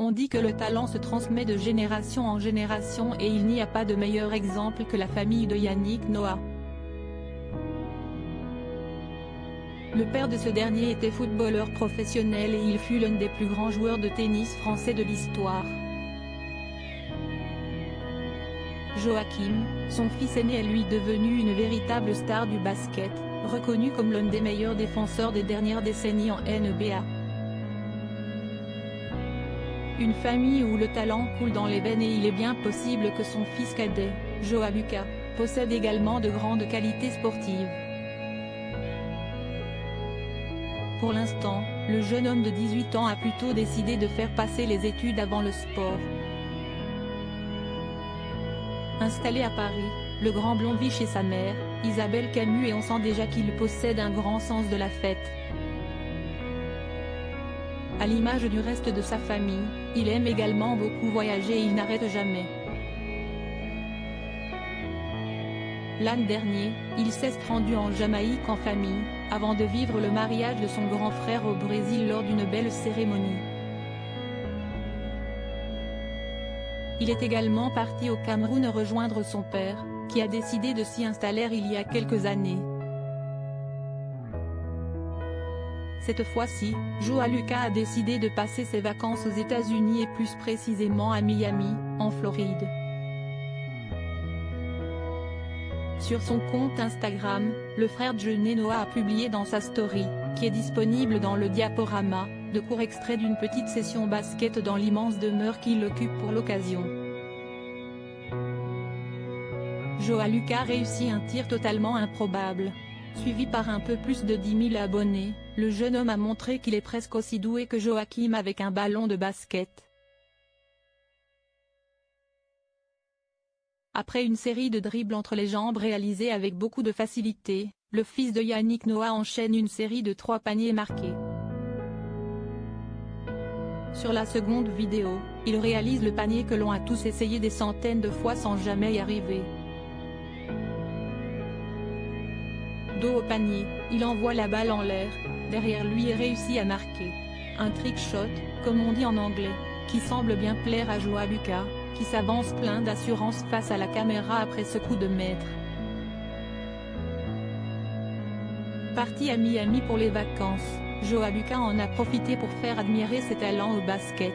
On dit que le talent se transmet de génération en génération et il n'y a pas de meilleur exemple que la famille de Yannick Noah. Le père de ce dernier était footballeur professionnel et il fut l'un des plus grands joueurs de tennis français de l'histoire. Joachim, son fils aîné est lui devenu une véritable star du basket, reconnu comme l'un des meilleurs défenseurs des dernières décennies en NBA. Une famille où le talent coule dans les veines et il est bien possible que son fils cadet, Joao Lucas, possède également de grandes qualités sportives. Pour l'instant, le jeune homme de 18 ans a plutôt décidé de faire passer les études avant le sport. Installé à Paris, le grand blond vit chez sa mère, Isabelle Camus et on sent déjà qu'il possède un grand sens de la fête. À l'image du reste de sa famille, il aime également beaucoup voyager et il n'arrête jamais. L'an dernier, il s'est rendu en Jamaïque en famille, avant de vivre le mariage de son grand frère au Brésil lors d'une belle cérémonie. Il est également parti au Cameroun rejoindre son père, qui a décidé de s'y installer il y a quelques années. Cette fois-ci, Joao Lucas a décidé de passer ses vacances aux États-Unis et plus précisément à Miami, en Floride. Sur son compte Instagram, le frère de Noah a publié dans sa story, qui est disponible dans le diaporama, de courts extraits d'une petite session basket dans l'immense demeure qu'il occupe pour l'occasion. Joao Lucas réussit un tir totalement improbable. Suivi par un peu plus de 10 000 abonnés, le jeune homme a montré qu'il est presque aussi doué que Joachim avec un ballon de basket. Après une série de dribbles entre les jambes réalisés avec beaucoup de facilité, le fils de Yannick Noah enchaîne une série de 3 paniers marqués. Sur la seconde vidéo, il réalise le panier que l'on a tous essayé des centaines de fois sans jamais y arriver. Dos au panier, il envoie la balle en l'air, derrière lui et réussit à marquer. Un trick shot, comme on dit en anglais, qui semble bien plaire à Joao Lucas, qui s'avance plein d'assurance face à la caméra après ce coup de maître. Parti à Miami pour les vacances, Joao Lucas en a profité pour faire admirer ses talents au basket.